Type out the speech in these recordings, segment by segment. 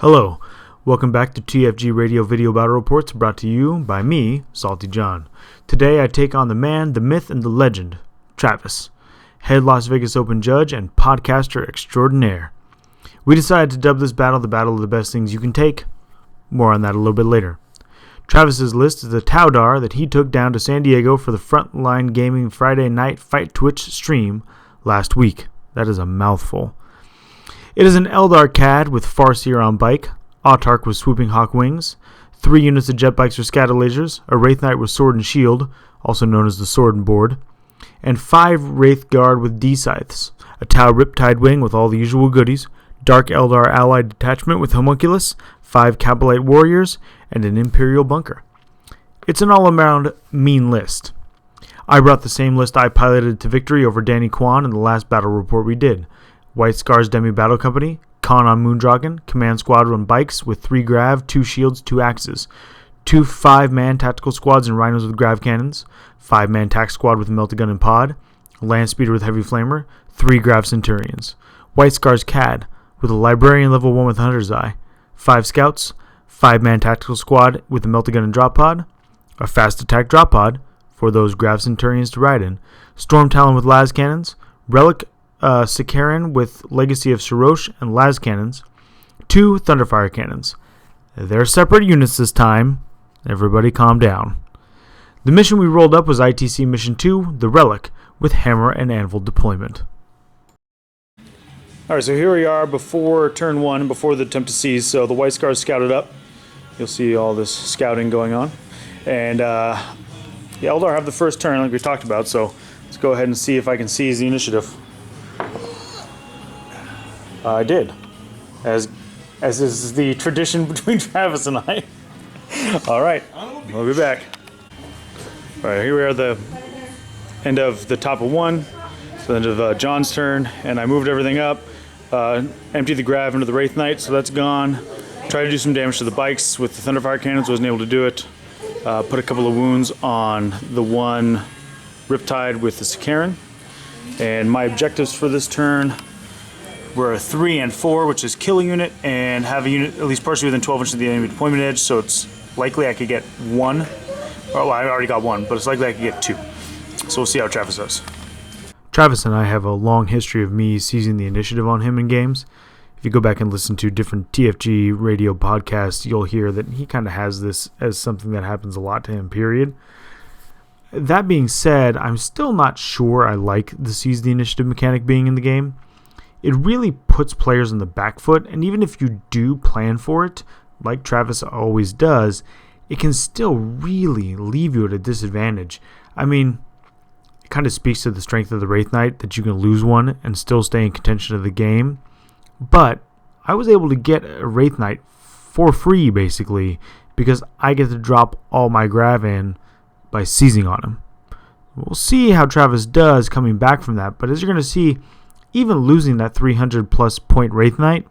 Hello, welcome back to TFG Radio Video Battle Reports, brought to you by me, SaltyJohn. Today I take on the man, the myth, and the legend, Travis, head Las Vegas Open judge and podcaster extraordinaire. We decided to dub this battle the Battle of the Best Things You Can Take. More on that a little bit later. Travis's list is the Taudar that he took down to San Diego for the Frontline Gaming Friday Night Fight Twitch stream last week. That is a mouthful. It is an Eldar CAD with Farseer on bike, Autarch with swooping hawk wings, 3 units of jet bikes with scatter lasers, a Wraith Knight with sword and shield, also known as the sword and board, and 5 Wraith Guard with D-Scythes, a Tau Riptide wing with all the usual goodies, Dark Eldar allied detachment with Homunculus, 5 Cabalite warriors, and an Imperial bunker. It's an all-around mean list. I brought the same list I piloted to victory over Danny Kwan in the last battle report we did. White Scar's Demi Battle Company, Khan on Moondragon, Command Squadron bikes with 3 grav, 2 shields, 2 axes, 2 5-man tactical squads and rhinos with grav cannons, 5-man tac squad with a melted gun and pod, land speeder with heavy flamer, 3 grav centurions, White Scar's CAD with a librarian level 1 with hunter's eye, 5 scouts, 5-man tactical squad with a melted gun and drop pod, a fast attack drop pod for those grav centurions to ride in, Storm Talon with las cannons, relic Sikaran with Legacy of Shorosh and las cannons, 2 Thunderfire cannons. They're separate units this time. Everybody calm down. The mission we rolled up was ITC Mission 2, the Relic, with hammer and anvil deployment. Alright, so here we are before turn 1, before the attempt to seize. So the White Scars scouted up. You'll see all this scouting going on. And the Eldar have the first turn like we talked about, so let's go ahead and see if I can seize the initiative. I did, as is the tradition between Travis and I. All right, we'll be back. All right, here we are at the end of the top of 1, so end of John's turn, and I moved everything up, emptied the grav into the Wraith Knight, so that's gone. Tried to do some damage to the bikes with the Thunderfire cannons, wasn't able to do it. Put a couple of wounds on the one Riptide with the Sikaran. And my objectives for this turn were 3 and 4, which is kill a unit and have a unit at least partially within 12 inches of the enemy deployment edge, so it's likely I could get 1. Well, I already got 1, but it's likely I could get 2. So we'll see how Travis does. Travis and I have a long history of me seizing the initiative on him in games. If you go back and listen to different TFG radio podcasts, you'll hear that he kind of has this as something that happens a lot to him, period. That being said, I'm still not sure I like the seize the initiative mechanic being in the game. It really puts players on the back foot, and even if you do plan for it, like Travis always does, it can still really leave you at a disadvantage. I mean, it kind of speaks to the strength of the Wraith Knight that you can lose one and still stay in contention of the game. But I was able to get a Wraith Knight for free, basically, because I get to drop all my grav in by seizing on him. We'll see how Travis does coming back from that, but as you're going to see, even losing that 300 plus point Wraith Knight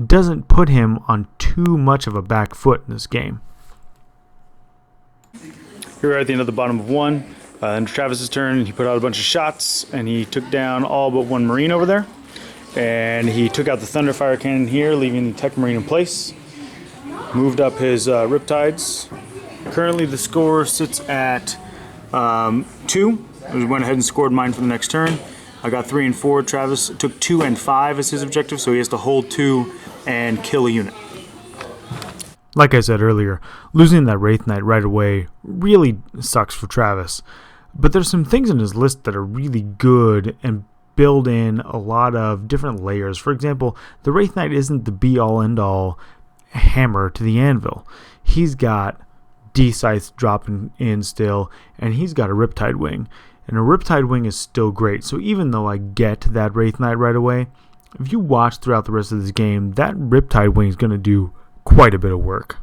doesn't put him on too much of a back foot in this game. Here we are at the end of the bottom of 1, and Travis's turn. He put out a bunch of shots, and he took down all but 1 Marine over there, and he took out the Thunderfire cannon here, leaving the Tech Marine in place. Moved up his Riptides. Currently the score sits at 2. I went ahead and scored mine for the next turn. I got 3 and 4. Travis took 2 and 5 as his objective, so he has to hold 2 and kill a unit. Like I said earlier, losing that Wraith Knight right away really sucks for Travis. But there's some things in his list that are really good and build in a lot of different layers. For example, the Wraith Knight isn't the be-all end-all hammer to the anvil. He's got D-Scythes dropping in still, and he's got a Riptide wing. And a Riptide wing is still great, so even though I get that Wraith Knight right away, if you watch throughout the rest of this game, that Riptide wing is going to do quite a bit of work.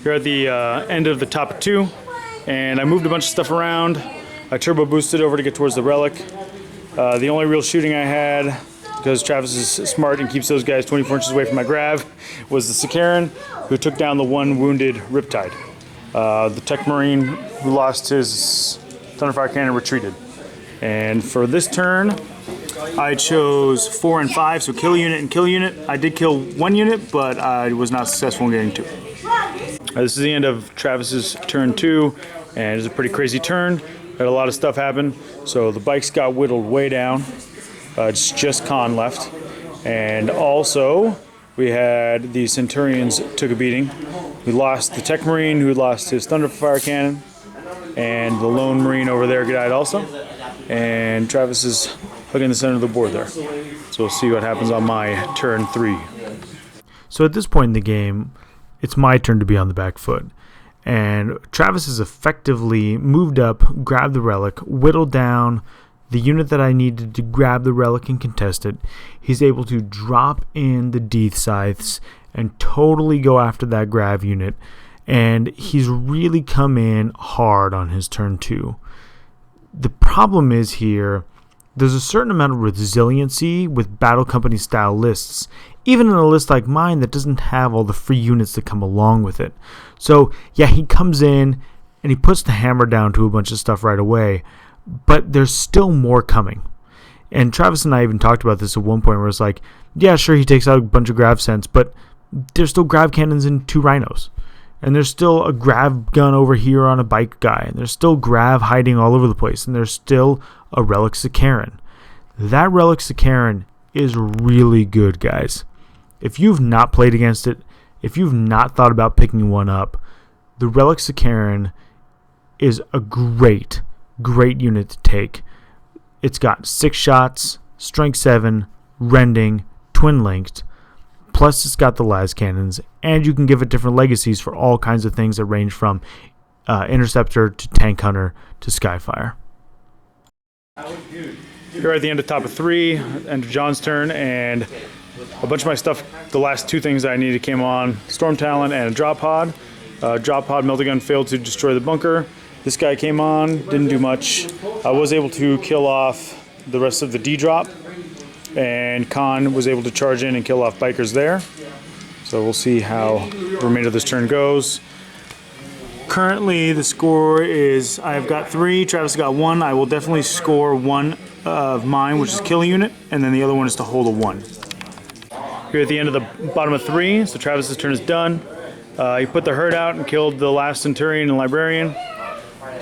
Here at the end of the top of 2, and I moved a bunch of stuff around. I turbo boosted over to get towards the Relic. The only real shooting I had, because Travis is smart and keeps those guys 24 inches away from my grav, was the Sikaran, who took down the 1 wounded Riptide. The Tech Marine, who lost his Thunderfire cannon, retreated. And for this turn, I chose 4 and 5, so kill unit and kill unit. I did kill 1 unit, but I was not successful in getting 2. This is the end of Travis's turn 2, and it's a pretty crazy turn. Had a lot of stuff happen, so the bikes got whittled way down. It's just Khan left, and also we had the Centurions took a beating. We lost the Tech Marine, who lost his Thunderfire cannon, and the lone Marine over there died also. And Travis is hugging the center of the board there. So we'll see what happens on my turn 3. So at this point in the game, it's my turn to be on the back foot. And Travis has effectively moved up, grabbed the relic, whittled down the unit that I needed to grab the relic and contest it. He's able to drop in the Death Scythes and totally go after that grav unit. And he's really come in hard on his turn 2. The problem is here, there's a certain amount of resiliency with Battle Company style lists, even in a list like mine that doesn't have all the free units that come along with it. So yeah, he comes in and he puts the hammer down to a bunch of stuff right away, but there's still more coming. And Travis and I even talked about this at one point where it's like, yeah, sure, he takes out a bunch of grav cents, but there's still grav cannons and 2 rhinos. And there's still a grav gun over here on a bike guy. And there's still grav hiding all over the place. And there's still a Relic Sakaran. That Relic Sakaran is really good, guys. If you've not played against it, if you've not thought about picking one up, the Relic Sakaran is a great unit to take. It's got 6 shots, strength 7, rending, twin linked. Plus, it's got the las cannons, and you can give it different legacies for all kinds of things that range from Interceptor to Tank Hunter to Skyfire. Here at the end of top of 3, end of John's turn, and a bunch of my stuff, the last 2 things I needed came on, Storm Talon and a Drop Pod. Drop Pod Melta Gun failed to destroy the bunker. This guy came on, didn't do much. I was able to kill off the rest of the D-Drop, and Khan was able to charge in and kill off bikers there. So we'll see how the remainder of this turn goes. Currently the score is I've got 3, Travis got 1. I will definitely score 1 of mine, which is kill a unit, and then the other one is to hold a 1. Here at the end of the bottom of 3, so Travis's turn is done. He put the herd out and killed the last Centurion and Librarian.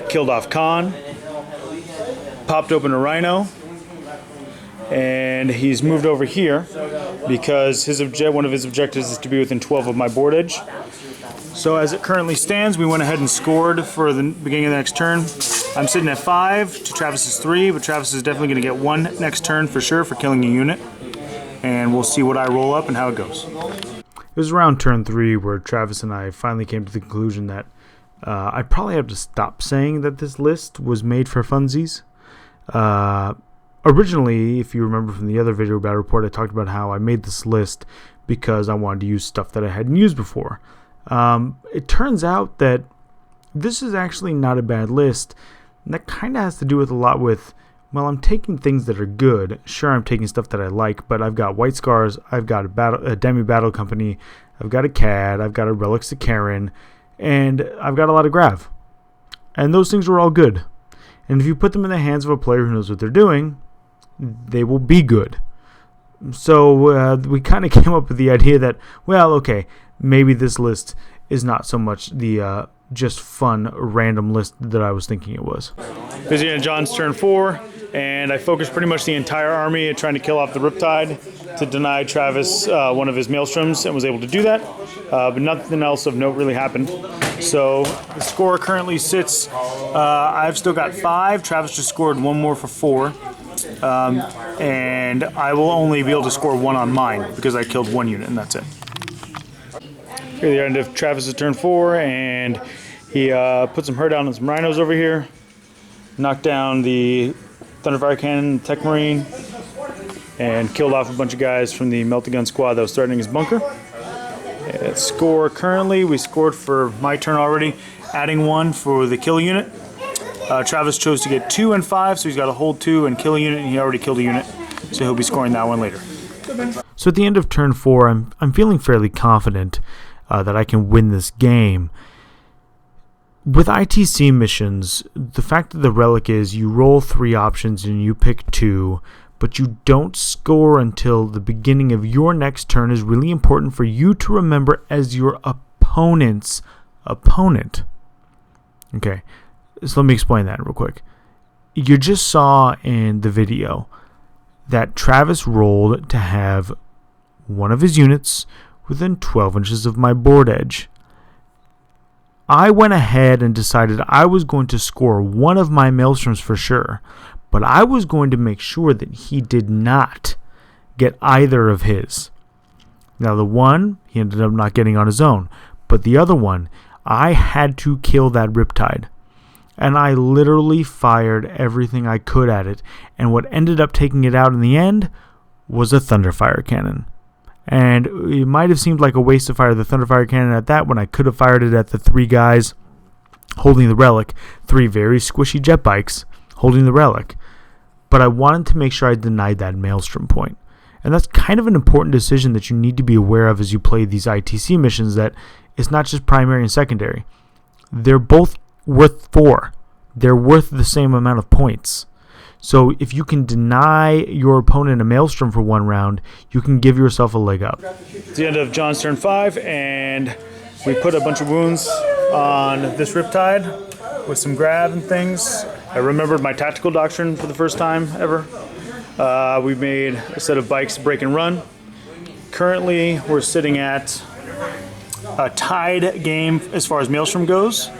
Killed off Khan. Popped open a Rhino. And he's moved over here because one of his objectives is to be within 12 of my board edge. So as it currently stands, we went ahead and scored for the beginning of the next turn. I'm sitting at 5 to Travis's 3, but Travis is definitely going to get 1 next turn for sure for killing a unit. And we'll see what I roll up and how it goes. It was around turn 3 where Travis and I finally came to the conclusion that I probably have to stop saying that this list was made for funsies. Originally, if you remember from the other video battle report, I talked about how I made this list because I wanted to use stuff that I hadn't used before. It turns out that this is actually not a bad list, and that kind of has to do with a lot with, well, I'm taking things that are good. Sure, I'm taking stuff that I like, but I've got White Scars, I've got a Demi Battle Company, I've got a CAD, I've got a Relic Sakaran, and I've got a lot of Grav. And those things were all good. And if you put them in the hands of a player who knows what they're doing, they will be good. So we kind of came up with the idea that, well, okay, maybe this list is not so much the just fun random list that I was thinking it was. Busy in John's turn 4, and I focused pretty much the entire army at trying to kill off the Riptide to deny Travis one of his Maelstroms, and was able to do that, but nothing else of note really happened. So the score currently sits, I've still got 5, Travis just scored 1 more for 4. And I will only be able to score 1 on mine because I killed 1 unit, and that's it. Here at the end of Travis's turn 4, and he put some herd down on some rhinos over here, knocked down the Thunderfire Cannon, Tech Marine, and killed off a bunch of guys from the Melta-Gun squad that was threatening his bunker. Score currently, we scored for my turn already, adding 1 for the kill unit. Travis chose to get 2 and 5, so he's got to hold 2 and kill a unit, and he already killed a unit, so he'll be scoring that one later. So at the end of turn 4, I'm feeling fairly confident that I can win this game. With ITC missions, the fact that the relic is you roll 3 options and you pick 2, but you don't score until the beginning of your next turn is really important for you to remember as your opponent's opponent. Okay, so let me explain that real quick. You just saw in the video that Travis rolled to have one of his units within 12 inches of my board edge. I went ahead and decided I was going to score one of my maelstroms for sure, but I was going to make sure that he did not get either of his. Now the one, he ended up not getting on his own, but the other one, I had to kill that Riptide. And I literally fired everything I could at it, and what ended up taking it out in the end was a Thunderfire cannon. And it might have seemed like a waste to fire the Thunderfire cannon at that when I could have fired it at the 3 guys holding the relic, 3 very squishy jet bikes holding the relic. But I wanted to make sure I denied that maelstrom point. And that's kind of an important decision that you need to be aware of as you play these ITC missions, that it's not just primary and secondary. They're both worth 4. They're worth the same amount of points. So if you can deny your opponent a maelstrom for 1 round, you can give yourself a leg up. It's the end of John's turn 5, and we put a bunch of wounds on this Riptide with some grab and things. I remembered my tactical doctrine for the first time ever. We made a set of bikes break and run. Currently, we're sitting at a tied game as far as maelstrom goes.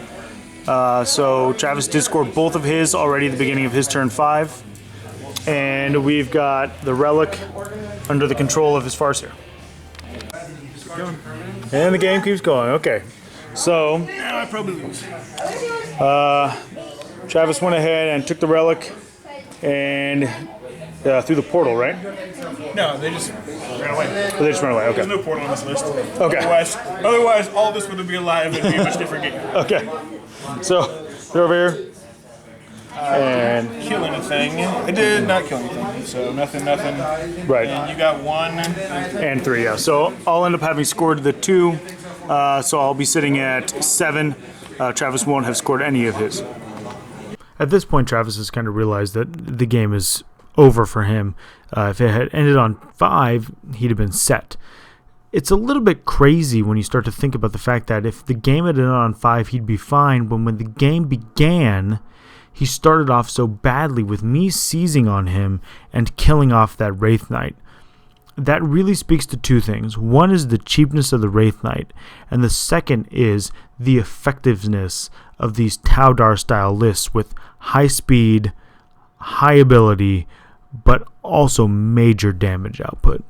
So Travis did score both of his already at the beginning of his turn 5. And we've got the relic under the control of his Farseer. And the game keeps going. Okay. So I probably lose. Travis went ahead and took the relic and through the portal, right? No, they just ran away. Oh, they just ran away, okay. There's no portal on this list. Okay. Otherwise all this would be alive and be a much different game. Okay. So, they're over here. And kill anything. I did not kill anything, so nothing. Right. And you got 1 and 3, yeah. So I'll end up having scored the 2. So I'll be sitting at 7. Travis won't have scored any of his. At this point, Travis has kind of realized that the game is over for him. If it had ended on 5, he'd have been set. It's a little bit crazy when you start to think about the fact that if the game had ended on 5, he'd be fine. But when the game began, he started off so badly with me seizing on him and killing off that Wraith Knight. That really speaks to 2 things. One is the cheapness of the Wraith Knight, and the second is the effectiveness of these Taudar style lists with high speed, high ability, but also major damage output.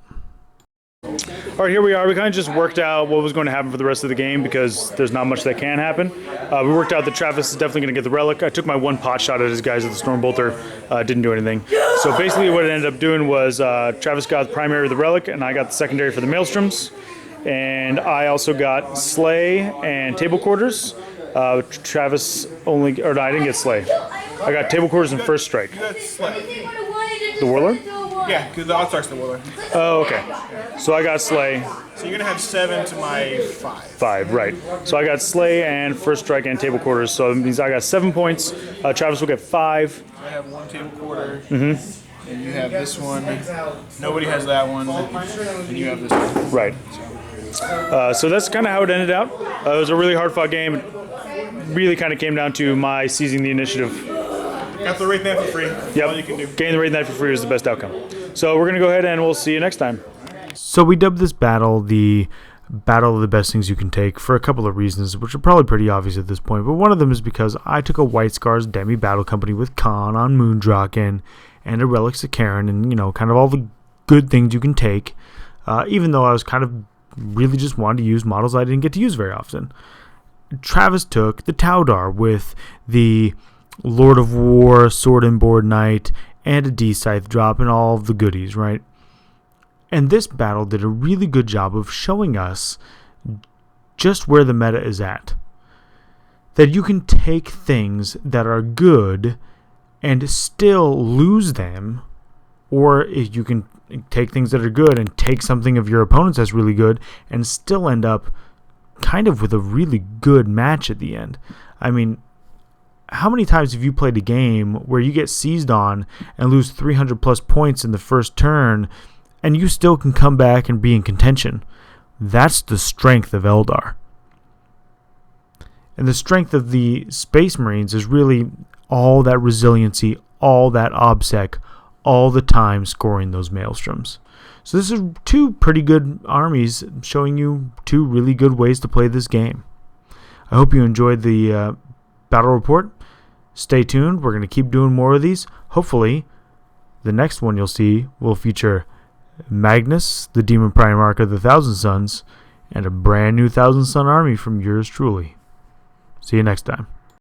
All right, here we are. We kind of just worked out what was going to happen for the rest of the game because there's not much that can happen. We worked out that Travis is definitely going to get the relic. I took my 1 pot shot at his guys with the Stormbolter. Didn't do anything. So basically what it ended up doing was Travis got the primary of the relic, and I got the secondary for the maelstroms. And I also got Slay and Table Quarters. Travis only, or no, I didn't get Slay. I got Table Quarters and First Strike. The Warlord? Yeah, because the odds starts the Warlord. Oh, okay. So I got Slay. So you're going to have 7 to my 5. 5, right. So I got Slay and First Strike and Table Quarters. So it means I got 7 points. Travis will get 5. I have 1 Table Quarter. Mm-hmm. And you have this one. Nobody has that one. And you have this one. Right. So that's kind of how it ended out. It was a really hard-fought game. It really kind of came down to my seizing the initiative. Got the Wraith Knight for free. Yep. All you can do. Getting the Wraith Knight for free is the best outcome. So we're going to go ahead and we'll see you next time. So we dubbed this battle the Battle of the Best Things You Can Take for a couple of reasons, which are probably pretty obvious at this point. But one of them is because I took a White Scars Demi Battle Company with Khan on Moondraken and a Relics of Karen and, kind of all the good things you can take, even though I was kind of really just wanted to use models I didn't get to use very often. Travis took the Taudar with the Lord of War, Sword and Board Knight, and a D-Scythe drop and all of the goodies, right? And this battle did a really good job of showing us just where the meta is at. That you can take things that are good and still lose them, or if you can take things that are good and take something of your opponent's that's really good and still end up kind of with a really good match at the end. I mean, how many times have you played a game where you get seized on and lose 300 plus points in the first turn, and you still can come back and be in contention? That's the strength of Eldar. And the strength of the Space Marines is really all that resiliency, all that OBSEC, all the time scoring those maelstroms. So this is two pretty good armies showing you two really good ways to play this game. I hope you enjoyed the battle report. Stay tuned. We're going to keep doing more of these. Hopefully, the next one you'll see will feature Magnus, the Demon Primarch of the Thousand Suns, and a brand new Thousand Sun army from yours truly. See you next time.